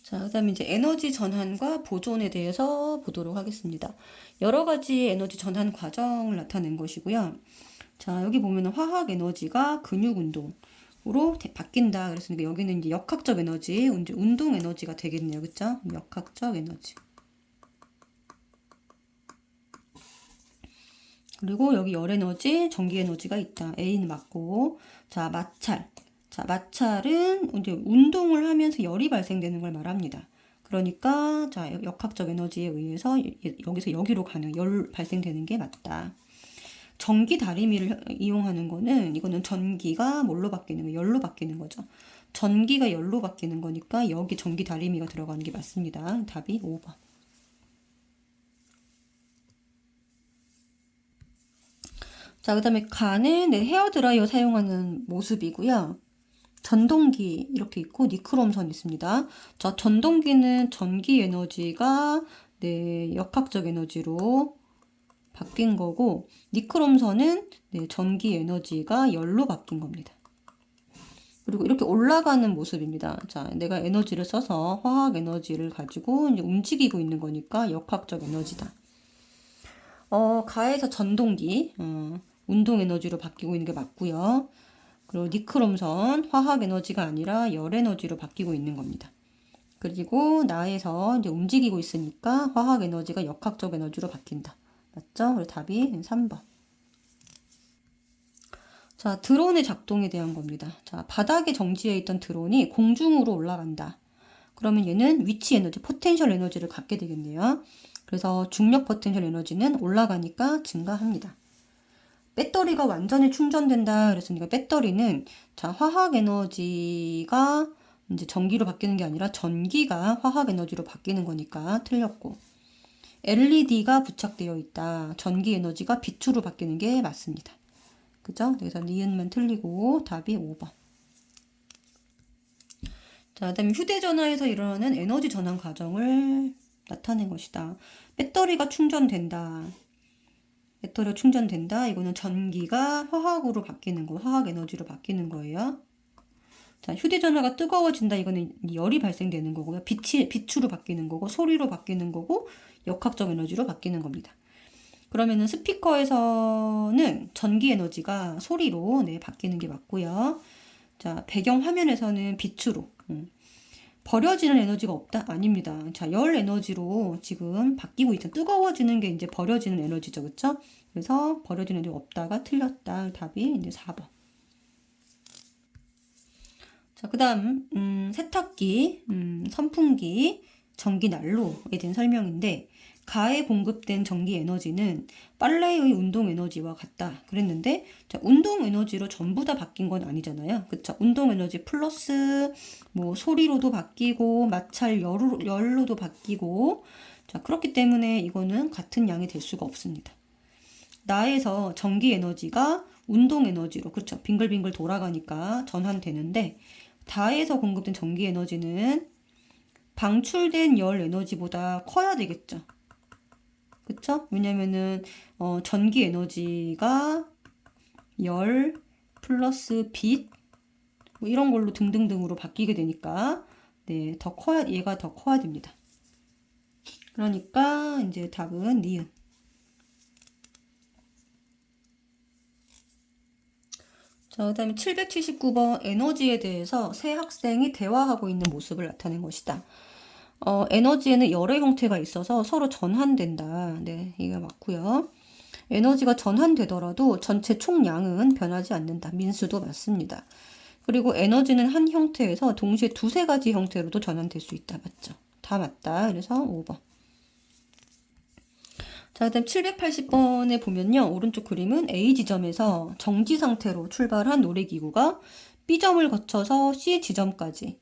자, 그다음에 이제 에너지 전환과 보존에 대해서 보도록 하겠습니다. 여러 가지 에너지 전환 과정을 나타낸 것이고요. 자, 여기 보면은 화학 에너지가 근육 운동으로 바뀐다. 그래서 여기는 이제 역학적 에너지, 이제 운동 에너지가 되겠네요. 그쵸? 역학적 에너지. 그리고 여기 열 에너지, 전기 에너지가 있다. A는 맞고. 자, 마찰. 자, 마찰은 이제 운동을 하면서 열이 발생되는 걸 말합니다. 그러니까 자, 역학적 에너지에 의해서 여기서 여기로 가는 열 발생되는 게 맞다. 전기 다리미를 이용하는 거는 이거는 전기가 뭘로 바뀌는 거? 열로 바뀌는 거죠. 전기가 열로 바뀌는 거니까 여기 전기 다리미가 들어가는 게 맞습니다. 답이 5번. 자, 그다음에 간에 헤어드라이어 사용하는 모습이고요. 전동기 이렇게 있고 니크롬선 있습니다. 자, 전동기는 전기 에너지가 역학적 에너지로 바뀐 거고 니크롬선은 전기 에너지가 열로 바뀐 겁니다. 그리고 이렇게 올라가는 모습입니다. 자, 내가 에너지를 써서 화학 에너지를 가지고 이제 움직이고 있는 거니까 역학적 에너지다. 가에서 전동기, 운동 에너지로 바뀌고 있는 게 맞고요. 그리고 니크롬선, 화학 에너지가 아니라 열 에너지로 바뀌고 있는 겁니다. 그리고 나에서 이제 움직이고 있으니까 화학 에너지가 역학적 에너지로 바뀐다. 맞죠? 그래서 답이 3번. 자, 드론의 작동에 대한 겁니다. 자, 바닥에 정지해 있던 드론이 공중으로 올라간다. 그러면 얘는 위치 에너지, 포텐셜 에너지를 갖게 되겠네요. 그래서 중력 포텐셜 에너지는 올라가니까 증가합니다. 배터리가 완전히 충전된다 그랬으니까 배터리는 자, 화학 에너지가 이제 전기로 바뀌는 게 아니라 전기가 화학 에너지로 바뀌는 거니까 틀렸고 LED가 부착되어 있다. 전기 에너지가 빛으로 바뀌는 게 맞습니다. 그죠? 그래서 니은만 틀리고 답이 5번. 자, 그다음에 휴대전화에서 일어나는 에너지 전환 과정을 나타낸 것이다. 배터리가 충전된다. 배터리가 충전된다. 이거는 전기가 화학으로 바뀌는 거, 화학 에너지로 바뀌는 거예요. 자, 휴대전화가 뜨거워진다. 이거는 열이 발생되는 거고요. 빛으로 바뀌는 거고, 소리로 바뀌는 거고, 역학적 에너지로 바뀌는 겁니다. 그러면은 스피커에서는 전기 에너지가 소리로 바뀌는 게 맞고요. 자, 배경 화면에서는 빛으로. 버려지는 에너지가 없다? 아닙니다. 자, 열 에너지로 지금 바뀌고 있죠. 뜨거워지는 게 이제 버려지는 에너지죠. 그쵸? 그래서 버려지는 에너지가 없다가 틀렸다. 답이 이제 4번. 자, 그 다음, 세탁기, 선풍기, 전기 난로에 대한 설명인데, 가에 공급된 전기 에너지는 빨래의 운동 에너지와 같다. 그랬는데, 자, 운동 에너지로 전부 다 바뀐 건 아니잖아요. 그쵸? 운동 에너지 플러스, 뭐, 소리로도 바뀌고, 마찰 열로도 바뀌고, 자, 그렇기 때문에 이거는 같은 양이 될 수가 없습니다. 나에서 전기 에너지가 운동 에너지로, 그렇죠. 빙글빙글 돌아가니까 전환되는데, 다에서 공급된 전기 에너지는 방출된 열 에너지보다 커야 되겠죠. 그쵸? 왜냐면은 전기 에너지가 열 플러스 빛 뭐 이런 걸로 등등등으로 바뀌게 되니까 얘가 더 커야 됩니다. 그러니까 이제 답은 니은. 자, 그다음에 779번 에너지에 대해서 새 학생이 대화하고 있는 모습을 나타낸 것이다. 에너지에는 여러 형태가 있어서 서로 전환된다. 네, 이게 맞고요. 에너지가 전환되더라도 전체 총량은 변하지 않는다. 민수도 맞습니다. 그리고 에너지는 한 형태에서 동시에 두세 가지 형태로도 전환될 수 있다. 맞죠? 다 맞다. 그래서 5번. 자, 그다음 780번에 보면요. 오른쪽 그림은 A 지점에서 정지 상태로 출발한 놀이기구가 B점을 거쳐서 C 지점까지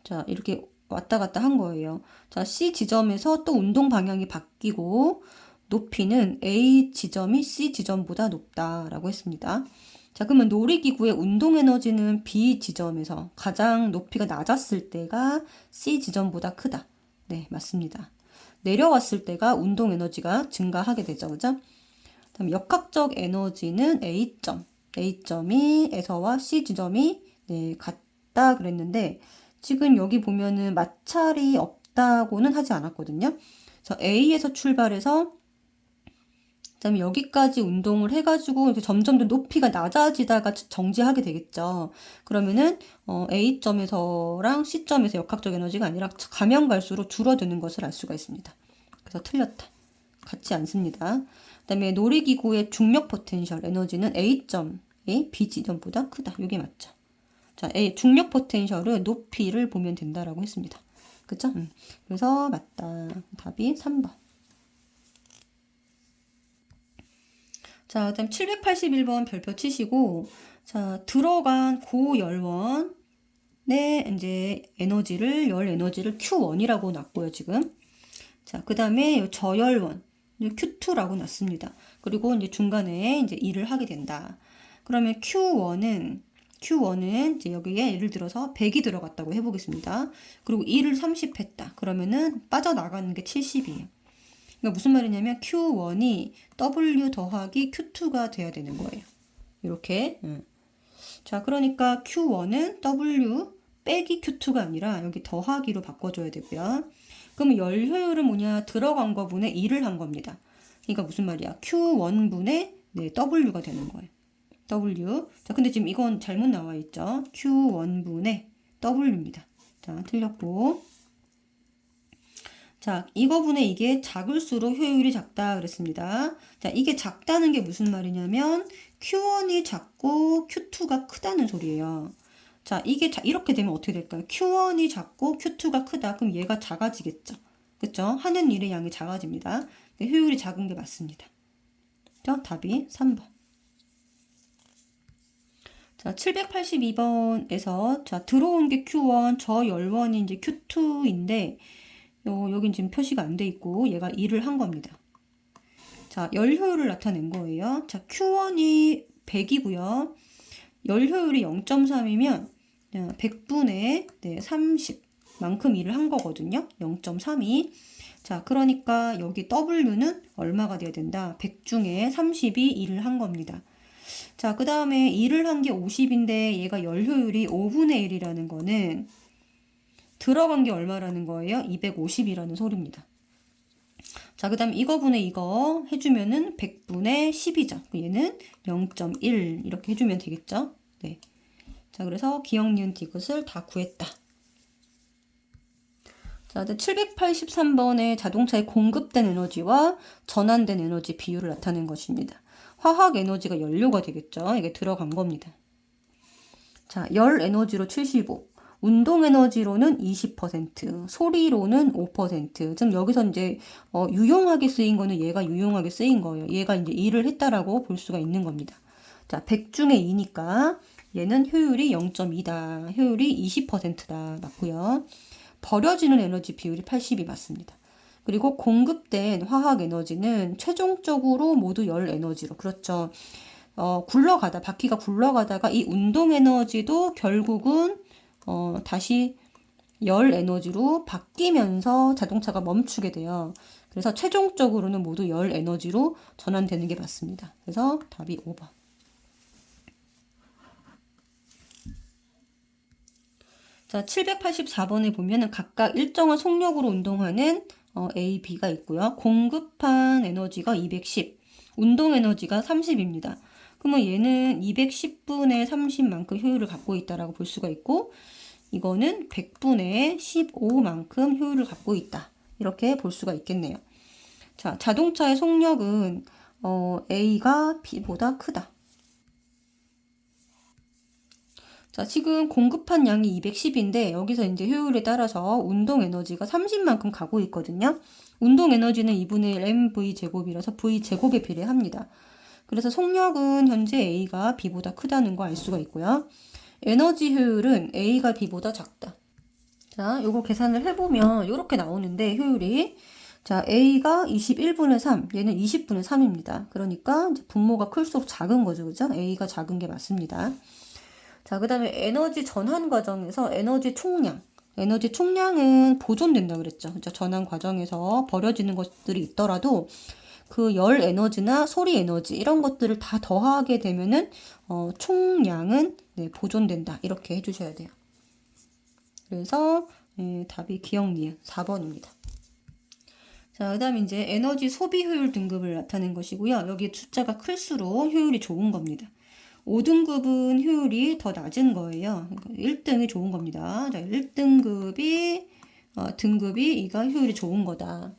자, 이렇게 왔다 갔다 한 거예요. 자, C 지점에서 또 운동 방향이 바뀌고 높이는 A 지점이 C 지점보다 높다라고 했습니다. 자, 그러면 놀이기구의 운동 에너지는 B 지점에서 가장 높이가 낮았을 때가 C 지점보다 크다. 네, 맞습니다. 내려왔을 때가 운동 에너지가 증가하게 되죠. 그죠? 다음 역학적 에너지는 A점이 에서와 C 지점이 같다 그랬는데 지금 여기 보면은 마찰이 없다고는 하지 않았거든요. 그래서 A에서 출발해서 그다음에 여기까지 운동을 해가지고 이렇게 점점 더 높이가 낮아지다가 정지하게 되겠죠. 그러면은 A점에서랑 C점에서 역학적 에너지가 아니라 가면 갈수록 줄어드는 것을 알 수가 있습니다. 그래서 틀렸다. 같지 않습니다. 그다음에 놀이기구의 중력 포텐셜 에너지는 A점의 B 지점보다 크다. 이게 맞죠. 자, 중력 포텐셜은 높이를 보면 된다라고 했습니다. 그쵸? 그래서 맞다. 답이 3번. 자, 그다음 781번 별표 치시고, 자, 들어간 고열원의 이제 열 에너지를 Q1이라고 놨고요, 지금. 자, 그 다음에 저열원, Q2라고 놨습니다. 그리고 이제 중간에 이제 일을 하게 된다. 그러면 Q1은 이제 여기에 예를 들어서 100이 들어갔다고 해보겠습니다. 그리고 2를 30 했다. 그러면은 빠져나가는 게 70이에요. 그러니까 무슨 말이냐면 Q1이 W 더하기 Q2가 돼야 되는 거예요. 이렇게. 자, 그러니까 Q1은 W 빼기 Q2가 아니라 여기 더하기로 바꿔줘야 되고요. 그러면 열 효율은 뭐냐? 들어간 거분의 2를 한 겁니다. 그러니까 무슨 말이야? Q1분의 W가 되는 거예요. W. 자, 근데 지금 이건 잘못 나와 있죠? Q1분의 W입니다. 자, 틀렸고. 자, 이거분의 이게 작을수록 효율이 작다 그랬습니다. 자, 이게 작다는 게 무슨 말이냐면 Q1이 작고 Q2가 크다는 소리예요. 자, 이게 이렇게 되면 어떻게 될까요? Q1이 작고 Q2가 크다. 그럼 얘가 작아지겠죠. 그쵸? 하는 일의 양이 작아집니다. 효율이 작은 게 맞습니다. 자, 답이 3번. 자, 782번에서 자, 들어온 게 Q1, 저열원이 이제 Q2인데 여긴 지금 표시가 안 돼 있고 얘가 2를 한 겁니다. 자, 열 효율을 나타낸 거예요. 자, Q1이 100이고요. 열 효율이 0.3이면 100분의 30만큼 일을 한 거거든요. 0.32. 자, 그러니까 여기 W는 얼마가 돼야 된다? 100 중에 30이 일을 한 겁니다. 자, 그 다음에 일을 한 게 50인데 얘가 열 효율이 5분의 1이라는 거는 들어간 게 얼마라는 거예요? 250이라는 소리입니다. 자, 그 다음 이거분의 이거 해주면은 100분의 10이죠. 얘는 0.1 이렇게 해주면 되겠죠? 네. 자, 그래서 기억, 니은, 디귿을 다 구했다. 자, 783번의 자동차에 공급된 에너지와 전환된 에너지 비율을 나타낸 것입니다. 화학 에너지가 연료가 되겠죠. 이게 들어간 겁니다. 자, 열 에너지로 75, 운동 에너지로는 20%, 소리로는 5%. 지금 여기서 이제 유용하게 쓰인 거는 얘가 유용하게 쓰인 거예요. 얘가 이제 일을 했다라고 볼 수가 있는 겁니다. 자, 100 중에 2니까 얘는 효율이 0.2다. 효율이 20%다. 맞고요. 버려지는 에너지 비율이 80이 맞습니다. 그리고 공급된 화학 에너지는 최종적으로 모두 열 에너지로. 그렇죠. 바퀴가 굴러가다가 이 운동 에너지도 결국은 다시 열 에너지로 바뀌면서 자동차가 멈추게 돼요. 그래서 최종적으로는 모두 열 에너지로 전환되는 게 맞습니다. 그래서 답이 5번. 자, 784번에 보면은 각각 일정한 속력으로 운동하는 A, B가 있고요. 공급한 에너지가 210, 운동 에너지가 30입니다. 그러면 얘는 210분의 30만큼 효율을 갖고 있다라고 볼 수가 있고, 이거는 100분의 15만큼 효율을 갖고 있다. 이렇게 볼 수가 있겠네요. 자, 자동차의 속력은 A가 B보다 크다. 자, 지금 공급한 양이 210인데 여기서 이제 효율에 따라서 운동 에너지가 30만큼 가고 있거든요. 운동 에너지는 2분의 1 mv 제곱이라서 v 제곱에 비례합니다. 그래서 속력은 현재 A가 B보다 크다는 거 알 수가 있고요. 에너지 효율은 A가 B보다 작다. 자, 요거 계산을 해보면 이렇게 나오는데 효율이 자, A가 21분의 3, 얘는 20분의 3입니다. 그러니까 이제 분모가 클수록 작은 거죠. 그죠? A가 작은 게 맞습니다. 자, 그 다음에 에너지 전환 과정에서 에너지 총량은 보존된다 그랬죠. 그죠? 전환 과정에서 버려지는 것들이 있더라도 그 열 에너지나 소리 에너지 이런 것들을 다 더하게 되면은 총량은 보존된다. 이렇게 해주셔야 돼요. 그래서 답이 기억 니은 4번입니다. 자, 그 다음 이제 에너지 소비 효율 등급을 나타낸 것이고요. 여기 숫자가 클수록 효율이 좋은 겁니다. 5등급은 효율이 더 낮은 거예요. 1등이 좋은 겁니다. 자, 1등급이 등급이 이가 효율이 좋은 거다.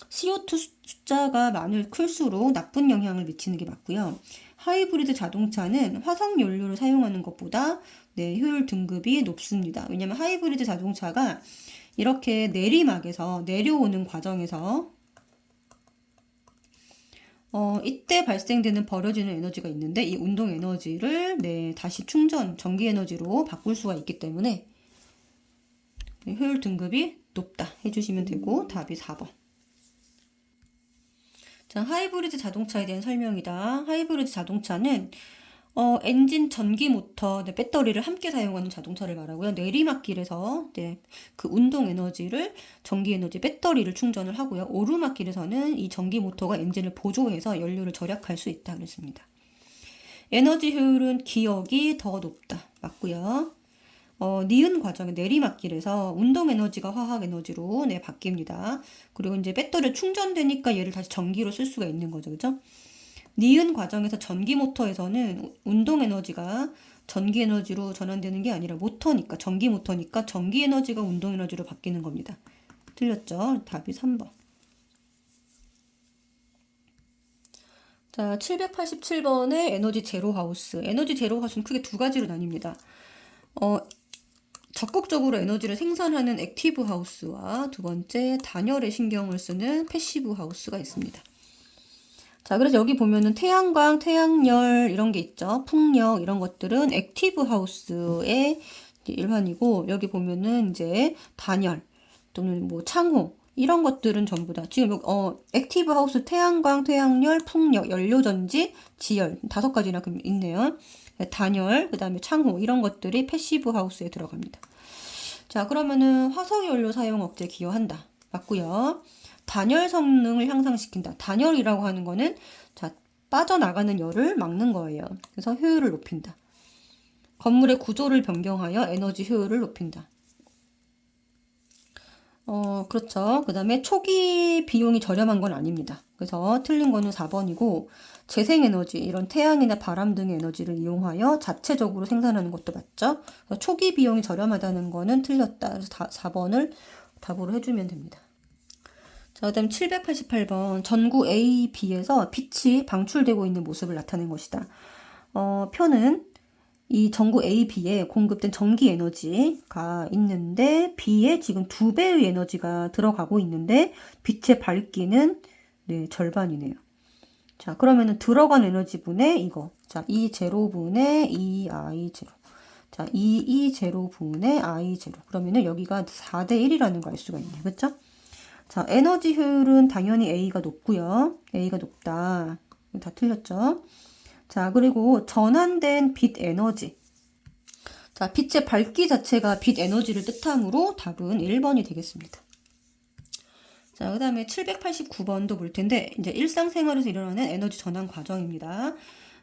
CO2 숫자가 클수록 나쁜 영향을 미치는 게 맞고요. 하이브리드 자동차는 화석 연료를 사용하는 것보다 효율 등급이 높습니다. 왜냐하면 하이브리드 자동차가 이렇게 내리막에서 내려오는 과정에서 이때 발생되는 버려지는 에너지가 있는데 이 운동 에너지를 다시 충전, 전기 에너지로 바꿀 수가 있기 때문에 효율 등급이 높다 해주시면 되고 답이 4번. 자, 하이브리드 자동차에 대한 설명이다. 하이브리드 자동차는 엔진, 전기 모터, 배터리를 함께 사용하는 자동차를 말하고요. 내리막길에서 그 운동 에너지를 전기 에너지 배터리를 충전을 하고요. 오르막길에서는 이 전기 모터가 엔진을 보조해서 연료를 절약할 수 있다 그랬습니다. 에너지 효율은 기억이 더 높다 맞고요. 니은 과정의 내리막길에서 운동 에너지가 화학 에너지로 바뀝니다. 그리고 이제 배터리 충전되니까 얘를 다시 전기로 쓸 수가 있는 거죠, 그죠? 니은 과정에서 전기 모터에서는 운동 에너지가 전기 에너지로 전환되는 게 아니라 모터니까, 전기 모터니까 전기 에너지가 운동 에너지로 바뀌는 겁니다. 틀렸죠? 답이 3번. 자, 787번의 에너지 제로 하우스. 에너지 제로 하우스는 크게 두 가지로 나뉩니다. 적극적으로 에너지를 생산하는 액티브 하우스와 두 번째 단열에 신경을 쓰는 패시브 하우스가 있습니다. 자, 그래서 여기 보면은 태양광, 태양열 이런 게 있죠. 풍력 이런 것들은 액티브 하우스의 일환이고 여기 보면은 이제 단열 또는 뭐 창호 이런 것들은 전부 다 지금 액티브 하우스 태양광, 태양열, 풍력, 연료전지, 지열 5가지나 있네요. 단열, 그 다음에 창호 이런 것들이 패시브 하우스에 들어갑니다. 자, 그러면은 화석연료 사용 억제 기여한다. 맞고요. 단열 성능을 향상시킨다. 단열이라고 하는 거는 자, 빠져나가는 열을 막는 거예요. 그래서 효율을 높인다. 건물의 구조를 변경하여 에너지 효율을 높인다. 그렇죠. 그 다음에 초기 비용이 저렴한 건 아닙니다. 그래서 틀린 거는 4번이고 재생에너지, 이런 태양이나 바람 등의 에너지를 이용하여 자체적으로 생산하는 것도 맞죠. 초기 비용이 저렴하다는 거는 틀렸다. 그래서 4번을 답으로 해주면 됩니다. 자, 그 다음 788번 전구 A, B에서 빛이 방출되고 있는 모습을 나타낸 것이다. 표는 이 전구 A, B에 공급된 전기 에너지가 있는데 B에 지금 2배의 에너지가 들어가고 있는데 빛의 밝기는 절반이네요. 자, 그러면은 들어간 에너지 분의 이거. 자, E0 분의 EI0. 자, EE0 분의 I0. 그러면은 여기가 4대 1이라는 거 알 수가 있네요. 그렇죠? 자, 에너지 효율은 당연히 A가 높고요. A가 높다. 다 틀렸죠? 자, 그리고 전환된 빛 에너지. 자, 빛의 밝기 자체가 빛 에너지를 뜻하므로 답은 1번이 되겠습니다. 자, 그 다음에 789번도 볼 텐데, 이제 일상생활에서 일어나는 에너지 전환 과정입니다.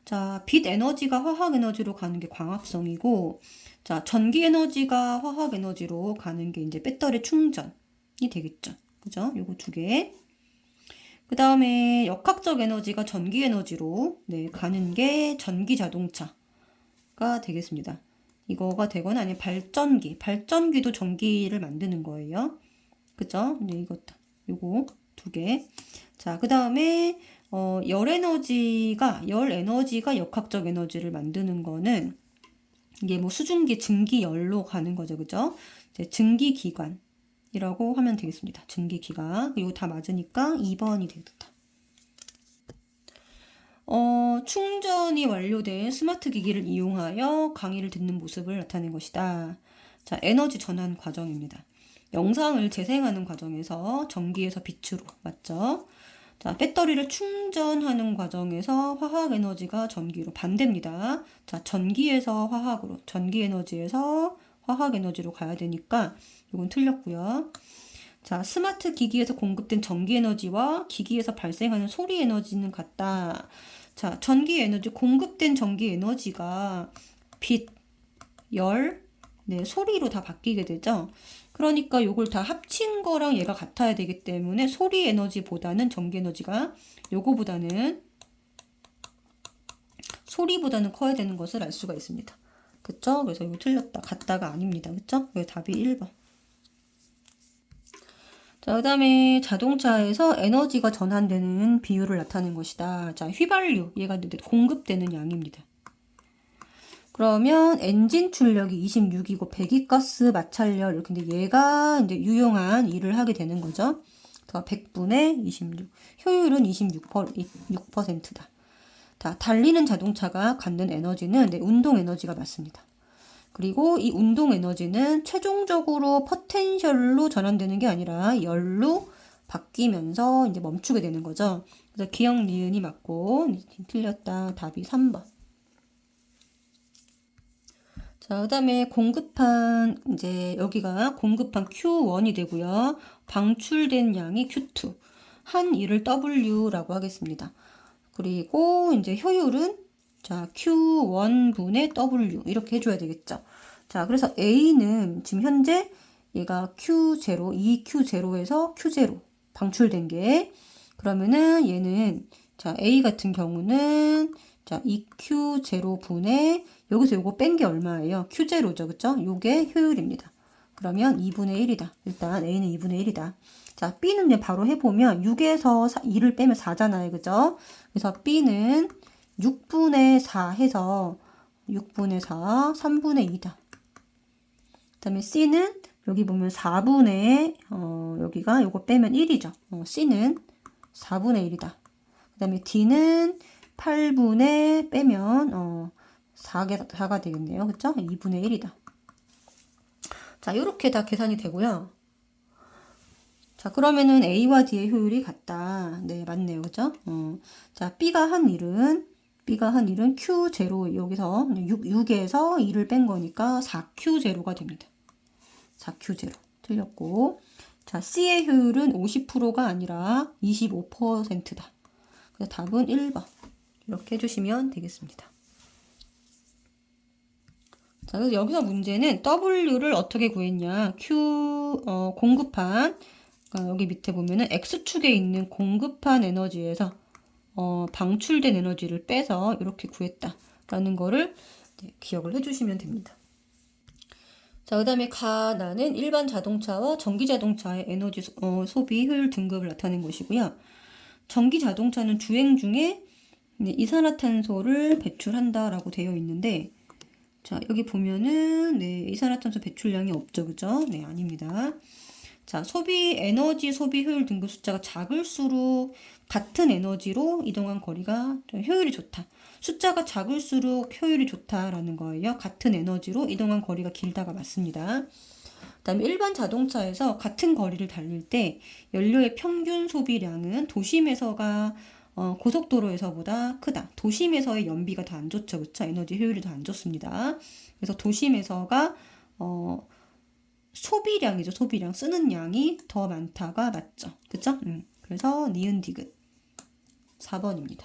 자, 빛 에너지가 화학 에너지로 가는 게 광합성이고, 자, 전기 에너지가 화학 에너지로 가는 게 이제 배터리 충전이 되겠죠. 그죠? 요거 두 개. 그 다음에 역학적 에너지가 전기 에너지로 가는 게 전기 자동차가 되겠습니다. 이거가 되거나 아니면 발전기도 전기를 만드는 거예요. 그죠? 요거 두 개. 자, 그 다음에 열 에너지가 역학적 에너지를 만드는 거는 이게 뭐 수증기, 증기열로 가는 거죠. 그죠? 이제 증기기관이라고 하면 되겠습니다. 증기기관. 이거 다 맞으니까 2번이 되겠다. 충전이 완료된 스마트 기기를 이용하여 강의를 듣는 모습을 나타낸 것이다. 자, 에너지 전환 과정입니다. 영상을 재생하는 과정에서 전기에서 빛으로, 맞죠? 자, 배터리를 충전하는 과정에서 화학 에너지가 전기로 반대입니다. 자, 전기에서 화학으로, 전기 에너지에서 화학 에너지로 가야 되니까 이건 틀렸고요. 자, 스마트 기기에서 공급된 전기 에너지와 기기에서 발생하는 소리 에너지는 같다. 자, 전기 에너지, 공급된 전기 에너지가 빛, 열, 네, 소리로 다 바뀌게 되죠. 그러니까 요걸 다 합친 거랑 얘가 같아야 되기 때문에 소리 에너지보다는 전기 에너지가 요거보다는 소리보다는 커야 되는 것을 알 수가 있습니다. 그쵸? 그래서 이거 틀렸다. 같다가 아닙니다. 그쵸? 그래서 답이 1번. 자, 그 다음에 자동차에서 에너지가 전환되는 비율을 나타내는 것이다. 자, 휘발유. 얘가 공급되는 양입니다. 그러면 엔진 출력이 26이고 배기가스 마찰열 이렇게 근데 얘가 이제 유용한 일을 하게 되는 거죠. 더 100분의 26. 효율은 26%다. 자, 달리는 자동차가 갖는 에너지는 운동 에너지가 맞습니다. 그리고 이 운동 에너지는 최종적으로 포텐셜로 전환되는 게 아니라 열로 바뀌면서 이제 멈추게 되는 거죠. 그래서 기억 니은이 맞고 틀렸다. 답이 3번. 자, 그다음에 공급한 이제 여기가 공급한 Q1이 되고요. 방출된 양이 Q2. 한 일을 W라고 하겠습니다. 그리고 이제 효율은 자, Q1분의 W 이렇게 해줘야 되겠죠. 자, 그래서 A는 지금 현재 얘가 Q0, 2Q0에서 Q0 방출된 게 그러면은 얘는 자, A 같은 경우는 자, 2Q0분의 여기서 요거 뺀 게 얼마예요? Q0죠. 그쵸? 요게 효율입니다. 그러면 2분의 1이다. 일단 A는 2분의 1이다. 자, B는 이제 바로 해보면 6에서 2를 빼면 4잖아요. 그죠? 그래서 B는 6분의 4 해서 6분의 4, 3분의 2다. 그 다음에 C는 여기 보면 4분의, 여기가 요거 빼면 1이죠. C는 4분의 1이다. 그 다음에 D는 8분의 빼면, 4가 되겠네요. 그쵸? 2분의 1이다. 자, 요렇게 다 계산이 되고요. 자, 그러면은 A와 D의 효율이 같다. 네, 맞네요. 그죠? 자, B가 한 일은 Q0, 여기서 6에서 2를 뺀 거니까 4Q0가 됩니다. 4Q0. 틀렸고. 자, C의 효율은 50%가 아니라 25%다. 그래서 답은 1번. 이렇게 해주시면 되겠습니다. 자, 그래서 여기서 문제는 W를 어떻게 구했냐. 공급한, 여기 밑에 보면은 X축에 있는 공급한 에너지에서 방출된 에너지를 빼서 이렇게 구했다라는 거를 기억을 해주시면 됩니다. 자, 그 다음에 가나는 일반 자동차와 전기 자동차의 에너지 소비 효율 등급을 나타낸 것이고요. 전기 자동차는 주행 중에 이산화탄소를 배출한다라고 되어 있는데, 자, 여기 보면은, 네, 이산화탄소 배출량이 없죠. 그죠? 네, 아닙니다. 자, 에너지 소비 효율 등급 숫자가 작을수록 같은 에너지로 이동한 거리가 효율이 좋다. 숫자가 작을수록 효율이 좋다라는 거예요. 같은 에너지로 이동한 거리가 길다가 맞습니다. 그다음에 일반 자동차에서 같은 거리를 달릴 때 연료의 평균 소비량은 도심에서가 고속도로에서보다 크다. 도심에서의 연비가 더 안 좋죠. 그쵸? 에너지 효율이 더 안 좋습니다. 그래서 도심에서가 소비량이죠. 소비량. 쓰는 양이 더 많다가 맞죠. 그쵸? 그래서 니은 디귿 4번입니다.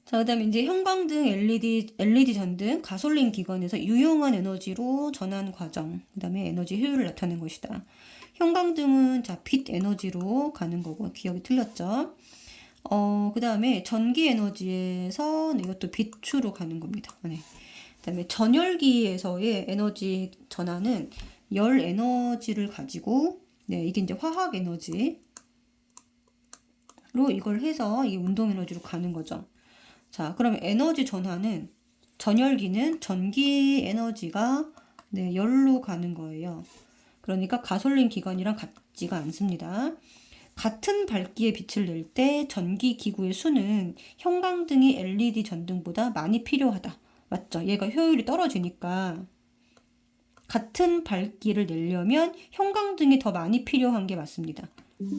자, 그 다음에 이제 형광등, LED 전등, 가솔린 기관에서 유용한 에너지로 전환 과정, 그 다음에 에너지 효율을 나타낸 것이다. 형광등은 자, 빛 에너지로 가는 거고, 기억이 틀렸죠? 그 다음에 전기 에너지에서 이것도 빛으로 가는 겁니다. 네. 그 다음에 전열기에서의 에너지 전환은 열 에너지를 가지고, 네, 이게 이제 화학 에너지로 이걸 해서 이게 운동 에너지로 가는 거죠. 자, 그러면 에너지 전환은 전열기는 전기 에너지가 네, 열로 가는 거예요. 그러니까 가솔린 기관이랑 같지가 않습니다. 같은 밝기의 빛을 낼 때 전기 기구의 수는 형광등이 LED 전등보다 많이 필요하다. 맞죠? 얘가 효율이 떨어지니까 같은 밝기를 내려면 형광등이 더 많이 필요한 게 맞습니다.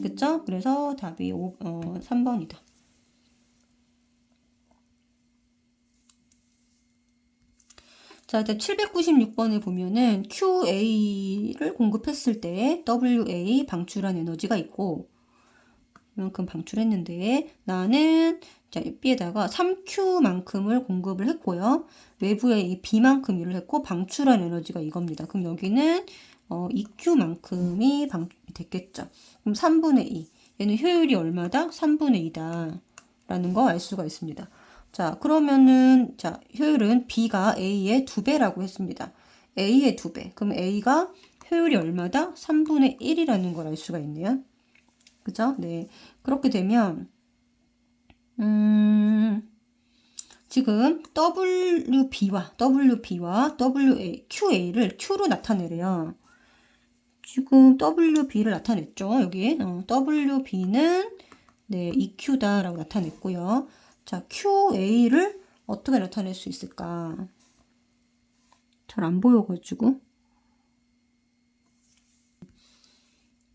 그쵸? 그래서 답이 3번이다. 자, 796번에 보면은 QA를 공급했을 때 WA 방출한 에너지가 있고 이만큼 방출했는데 나는 자, B에다가 3Q만큼을 공급을 했고요. 외부에 이 B만큼 일을 했고 방출한 에너지가 이겁니다. 그럼 여기는 2Q만큼이 됐겠죠. 그럼 3분의 2. 얘는 효율이 얼마다? 3분의 2다. 라는 거 알 수가 있습니다. 자, 그러면은 자, 효율은 B가 A의 2배라고 했습니다. A의 2배. 그럼 A가 효율이 얼마다? 3분의 1이라는 걸 알 수가 있네요. 그죠? 네. 그렇게 되면 지금 WB와 QA를 Q로 나타내래요. 지금 WB를 나타냈죠. 여기 WB는 네, EQ다라고 나타냈고요. 자, QA를 어떻게 나타낼 수 있을까? 잘 안 보여가지고.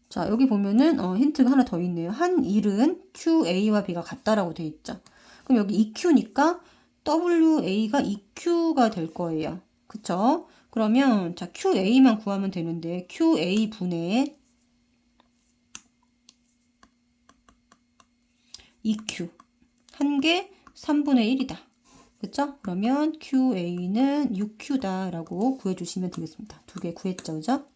자, 여기 보면은 힌트가 하나 더 있네요. 한 일은 QA와 B가 같다라고 돼 있죠. 그럼 여기 EQ니까 WA가 EQ가 될 거예요. 그쵸? 그러면 자, QA만 구하면 되는데 QA 분의 EQ 한 개 3분의 1이다. 그쵸? 그러면 QA는 6Q다라고 구해주시면 되겠습니다. 두 개 구했죠, 그죠?